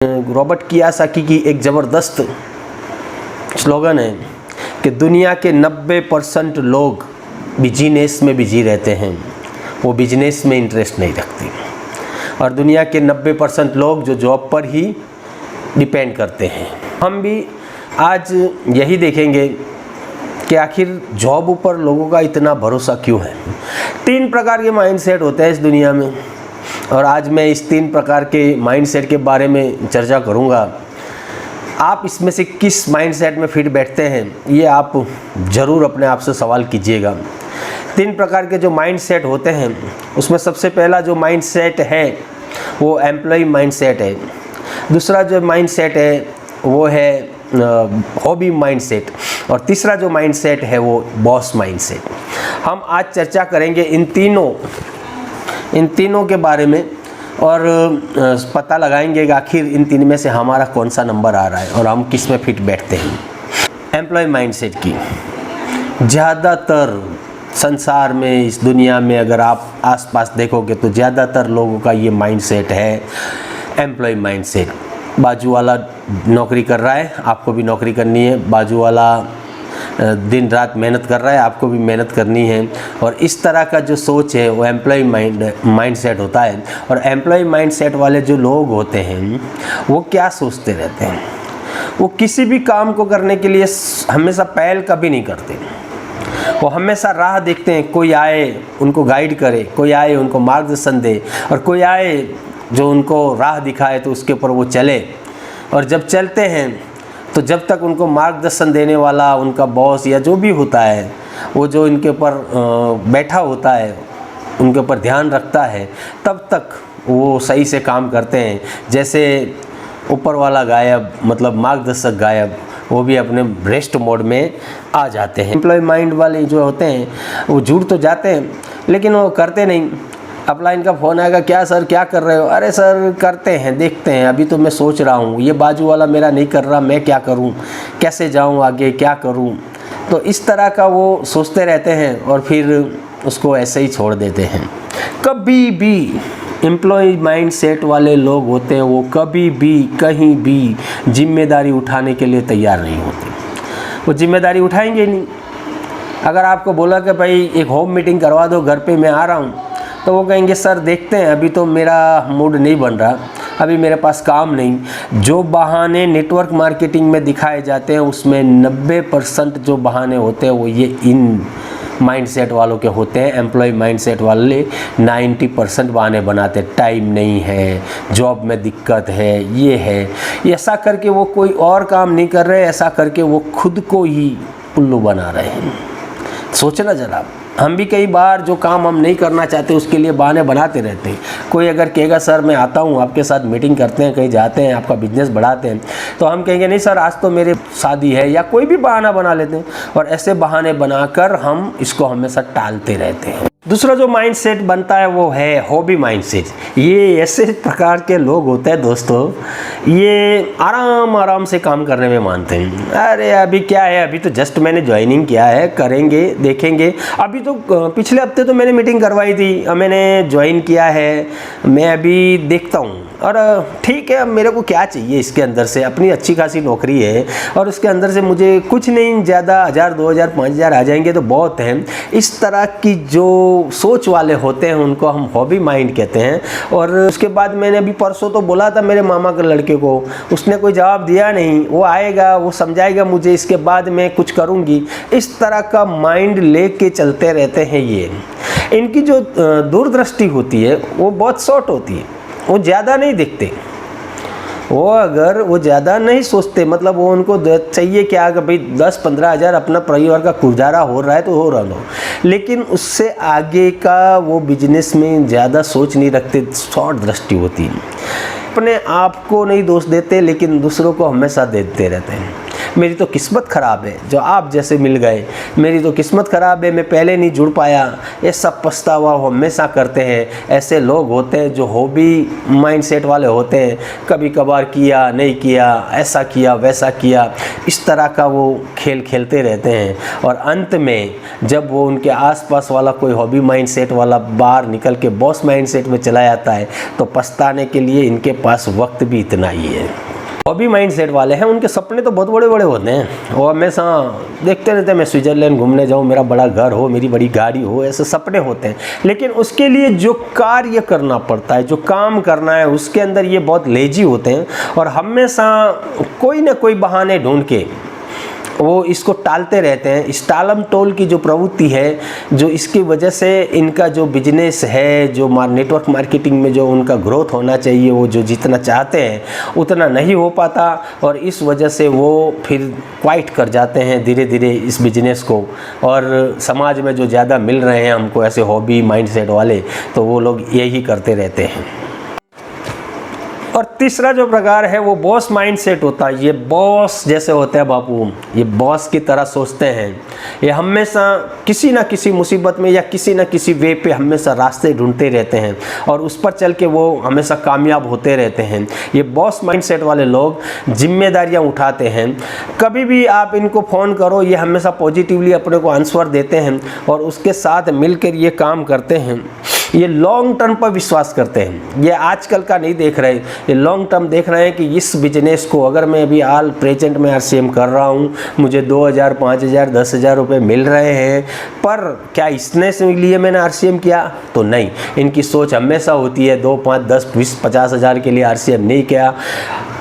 Robert Kiyosaki की एक ज़बरदस्त स्लोगन है कि दुनिया के 90% लोग बिजनेस में बिजी रहते हैं, वो बिजनेस में इंटरेस्ट नहीं रखते। और दुनिया के 90% लोग जो जॉब पर ही डिपेंड करते हैं। हम भी आज यही देखेंगे कि आखिर जॉब ऊपर लोगों का इतना भरोसा क्यों है। 3 प्रकार के माइंडसेट होते हैं इस दुनिया में, और आज मैं इस 3 प्रकार के माइंडसेट के बारे में चर्चा करूंगा। आप इसमें से किस माइंडसेट में फिट बैठते हैं, ये आप ज़रूर अपने आप से सवाल कीजिएगा। 3 प्रकार के जो माइंडसेट होते हैं उसमें सबसे पहला जो माइंडसेट है वो एम्प्लॉय माइंडसेट है। दूसरा जो माइंडसेट है वो है हॉबी माइंडसेट, और तीसरा जो माइंडसेट है वो बॉस माइंडसेट। हम आज चर्चा करेंगे इन तीनों के बारे में, और पता लगाएंगे कि आखिर इन 3 में से हमारा कौन सा नंबर आ रहा है और हम किस में फिट बैठते हैं। एम्प्लॉय माइंडसेट की ज़्यादातर संसार में, इस दुनिया में अगर आप आसपास देखोगे तो ज़्यादातर लोगों का ये माइंडसेट है एम्प्लॉय माइंडसेट। बाजू वाला नौकरी कर रहा है, आपको भी नौकरी करनी है। बाजू वाला दिन रात मेहनत कर रहा है, आपको भी मेहनत करनी है। और इस तरह का जो सोच है वो एम्प्लॉय माइंडसेट होता है। और एम्प्लॉय माइंडसेट वाले जो लोग होते हैं वो क्या सोचते रहते हैं, वो किसी भी काम को करने के लिए हमेशा पहल कभी नहीं करते। वो हमेशा राह देखते हैं, कोई आए उनको गाइड करे, कोई आए उनको मार्गदर्शन दे, और कोई आए जो उनको राह दिखाए तो उसके ऊपर वो चले। और जब चलते हैं तो जब तक उनको मार्गदर्शन देने वाला उनका बॉस या जो भी होता है, वो जो इनके ऊपर बैठा होता है, उनके ऊपर ध्यान रखता है, तब तक वो सही से काम करते हैं। जैसे ऊपर वाला गायब, मतलब मार्गदर्शक गायब, वो भी अपने रेस्ट मोड में आ जाते हैं। एम्प्लॉय माइंड वाले जो होते हैं वो जुड़ तो जाते हैं लेकिन वो करते नहीं। अपलाइन का फ़ोन आएगा, क्या सर क्या कर रहे हो? अरे सर करते हैं, देखते हैं, अभी तो मैं सोच रहा हूँ, ये बाजू वाला मेरा नहीं कर रहा, मैं क्या करूँ, कैसे जाऊँ आगे, क्या करूँ। तो इस तरह का वो सोचते रहते हैं और फिर उसको ऐसे ही छोड़ देते हैं। कभी भी एम्प्लॉय माइंडसेट वाले लोग होते हैं वो कभी भी कहीं भी जिम्मेदारी उठाने के लिए तैयार नहीं होते। वो जिम्मेदारी उठाएंगे नहीं। अगर आपको बोला कि भाई एक होम मीटिंग करवा दो, घर पे मैं आ रहा हूँ, तो वो कहेंगे सर देखते हैं, अभी तो मेरा मूड नहीं बन रहा, अभी मेरे पास काम नहीं। जो बहाने नेटवर्क मार्केटिंग में दिखाए जाते हैं उसमें 90% जो बहाने होते हैं वो ये इन माइंडसेट वालों के होते हैं। एम्प्लॉय माइंडसेट वाले 90% बहाने बनाते हैं। टाइम नहीं है, जॉब में दिक्कत है, ये है, ऐसा करके वो कोई और काम नहीं कर रहे, ऐसा करके वो खुद को ही उल्लू बना रहे हैं। सोचना ज़रा, हम भी कई बार जो काम हम नहीं करना चाहते उसके लिए बहाने बनाते रहते हैं। कोई अगर कहेगा सर मैं आता हूँ, आपके साथ मीटिंग करते हैं, कहीं जाते हैं, आपका बिजनेस बढ़ाते हैं, तो हम कहेंगे नहीं सर आज तो मेरे शादी है, या कोई भी बहाना बना लेते हैं। और ऐसे बहाने बनाकर हम इसको हमेशा टालते रहते हैं। दूसरा जो माइंडसेट बनता है वो है हॉबी माइंडसेट। ये ऐसे प्रकार के लोग होते हैं दोस्तों, ये आराम से काम करने में मानते हैं। अरे अभी क्या है, अभी तो जस्ट मैंने ज्वाइनिंग किया है, करेंगे देखेंगे, अभी तो पिछले हफ्ते तो मैंने मीटिंग करवाई थी, मैंने ज्वाइन किया है, मैं अभी देखता हूँ। और ठीक है, अब मेरे को क्या चाहिए इसके अंदर से, अपनी अच्छी खासी नौकरी है और उसके अंदर से मुझे कुछ नहीं, ज़्यादा 1000, 2000, 5000 आ जाएंगे तो बहुत हैं। इस तरह की जो सोच वाले होते हैं उनको हम हॉबी माइंड कहते हैं। और उसके बाद मैंने अभी परसों तो बोला था मेरे मामा के लड़के को, उसने कोई जवाब दिया नहीं। वो आएगा, वो समझाएगा मुझे, इसके बाद मैं कुछ करूँगी। इस तरह का माइंड लेके चलते रहते हैं ये। इनकी जो दूरदृष्टि होती है वो बहुत शॉर्ट होती है, वो ज़्यादा नहीं देखते। वो ज़्यादा नहीं सोचते, मतलब वो उनको चाहिए क्या, अगर भाई 10-15 हज़ार अपना परिवार का गुजारा हो रहा है तो हो रहा हो, लेकिन उससे आगे का वो बिजनेस में ज़्यादा सोच नहीं रखते, शॉर्ट दृष्टि होती है। अपने आप को नहीं दोष देते लेकिन दूसरों को हमेशा देते रहते हैं। मेरी तो किस्मत ख़राब है जो आप जैसे मिल गए, मेरी तो किस्मत ख़राब है, मैं पहले नहीं जुड़ पाया। ये सब पछतावा वो हमेशा करते हैं। ऐसे लोग होते हैं जो हॉबी माइंडसेट वाले होते हैं, कभी कभार किया नहीं किया, ऐसा किया वैसा किया, इस तरह का वो खेल खेलते रहते हैं। और अंत में जब वो उनके आसपास वाला कोई हॉबी माइंडसेट वाला बाहर निकल के बॉस माइंडसेट में चला जाता है तो पछताने के लिए इनके पास वक्त भी इतना ही है। हॉबी माइंडसेट वाले हैं, उनके सपने तो बहुत बड़े बड़े होते हैं। वो हमेशा देखते रहते हैं मैं स्विट्ज़रलैंड घूमने जाऊं, मेरा बड़ा घर हो, मेरी बड़ी गाड़ी हो, ऐसे सपने होते हैं। लेकिन उसके लिए जो कार्य करना पड़ता है, जो काम करना है, उसके अंदर ये बहुत लेजी होते हैं और हमेशा कोई ना कोई बहाने ढूंढ के वो इसको टालते रहते हैं। इस टालम टोल की जो प्रवृत्ति है, जो इसकी वजह से इनका जो बिजनेस है, जो नेटवर्क मार्केटिंग में जो उनका ग्रोथ होना चाहिए, वो जो जितना चाहते हैं उतना नहीं हो पाता और इस वजह से वो फिर क्वाइट कर जाते हैं धीरे धीरे इस बिजनेस को। और समाज में जो ज़्यादा मिल रहे हैं हमको ऐसे हॉबी माइंडसेट वाले, तो वो लोग यही करते रहते हैं। और तीसरा जो प्रकार है वो बॉस माइंडसेट होता है। ये बॉस जैसे होते हैं बापू, ये बॉस की तरह सोचते हैं। ये हमेशा किसी ना किसी मुसीबत में या किसी ना किसी वे पे हमेशा रास्ते ढूंढते रहते हैं और उस पर चल के वो हमेशा कामयाब होते रहते हैं। ये बॉस माइंडसेट वाले लोग जिम्मेदारियां उठाते हैं। कभी भी आप इनको फ़ोन करो, ये हमेशा पॉजिटिवली अपने को आंसर देते हैं और उसके साथ मिलकर ये काम करते हैं। ये लॉन्ग टर्म पर विश्वास करते हैं। ये आजकल का नहीं देख रहे, ये लॉन्ग टर्म देख रहे हैं कि इस बिजनेस को अगर मैं अभी हाल प्रेजेंट में आरसीएम कर रहा हूँ, मुझे 2000, 5000, 10,000 रुपये मिल रहे हैं, पर क्या इसने लिए मैंने आरसीएम किया? तो नहीं। इनकी सोच हमेशा होती है 2, 5, 10, 20, 50,000 के लिए आरसीएम नहीं किया।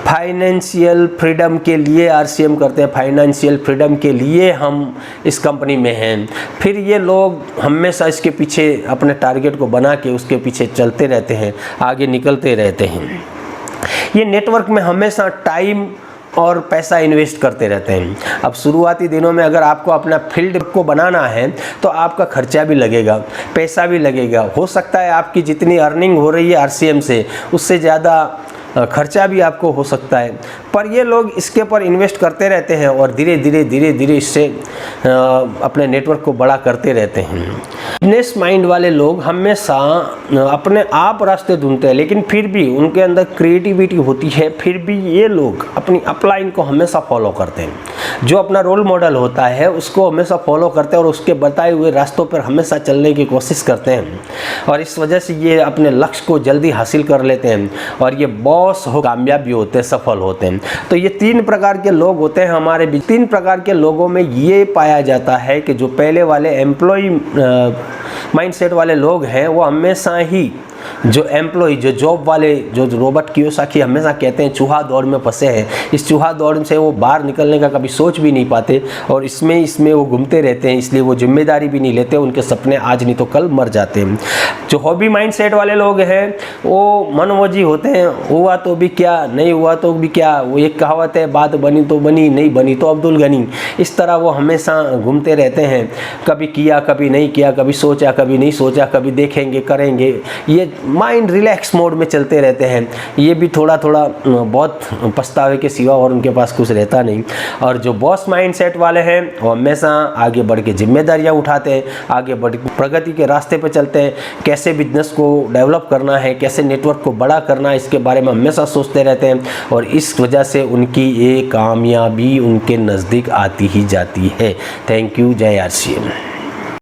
फाइनेंशियल फ्रीडम के लिए आरसीएम करते हैं, फाइनेंशियल फ्रीडम के लिए हम इस कंपनी में हैं। फिर ये लोग हमेशा इसके पीछे अपने टारगेट को बना के उसके पीछे चलते रहते हैं, आगे निकलते रहते हैं। ये नेटवर्क में हमेशा टाइम और पैसा इन्वेस्ट करते रहते हैं। अब शुरुआती दिनों में अगर आपको अपना फील्ड को बनाना है तो आपका खर्चा भी लगेगा, पैसा भी लगेगा। हो सकता है आपकी जितनी अर्निंग हो रही है आरसीएम से, उससे ज़्यादा खर्चा भी आपको हो सकता है, पर ये लोग इसके ऊपर इन्वेस्ट करते रहते हैं और धीरे धीरे इससे अपने नेटवर्क को बड़ा करते रहते हैं। बिजनेस माइंड वाले लोग हमेशा अपने आप रास्ते ढूंढते हैं, लेकिन फिर भी उनके अंदर क्रिएटिविटी होती है। फिर भी ये लोग अपनी अपलाइन को हमेशा फॉलो करते हैं। जो अपना रोल मॉडल होता है उसको हमेशा फॉलो करते हैं और उसके बताए हुए रास्तों पर हमेशा चलने की कोशिश करते हैं और इस वजह से ये अपने लक्ष्य को जल्दी हासिल कर लेते हैं और ये बॉस हो कामयाब भी होते हैं, सफल होते हैं। तो ये 3 प्रकार के लोग होते हैं हमारे बीच। 3 प्रकार के लोगों में ये पाया जाता है कि जो पहले वाले एम्प्लॉय माइंडसेट वाले लोग हैं वो हमेशा ही जो एम्प्लॉय, जो जॉब वाले, जो रॉबर्ट कियोसाकी हमेशा कहते हैं चूहा दौड़ में फंसे हैं। इस चूहा दौड़ से वो बाहर निकलने का कभी सोच भी नहीं पाते और इसमें वो घूमते रहते हैं, इसलिए वो जिम्मेदारी भी नहीं लेते। उनके सपने आज नहीं तो कल मर जाते हैं। जो हॉबी माइंडसेट वाले लोग हैं वो मनमौजी होते हैं, हुआ तो भी क्या, नहीं हुआ तो भी क्या। वो एक कहावत है, बात बनी तो बनी, नहीं बनी तो अब्दुल गनी। इस तरह वो हमेशा घूमते रहते हैं, कभी किया कभी नहीं किया, कभी सोचा कभी नहीं सोचा, कभी देखेंगे करेंगे। ये माइंड रिलैक्स मोड में चलते रहते हैं। ये भी थोड़ा बहुत पछतावे के सिवा और उनके पास कुछ रहता नहीं। और जो बॉस माइंडसेट वाले हैं वो हमेशा आगे बढ़ के जिम्मेदारियां उठाते हैं, आगे बढ़ के प्रगति के रास्ते पर चलते हैं। कैसे बिजनेस को डेवलप करना है, कैसे नेटवर्क को बड़ा करना है, इसके बारे में हमेशा सोचते रहते हैं और इस वजह से उनकी ये कामयाबी उनके नज़दीक आती ही जाती है। Thank you. जय आरसीएम।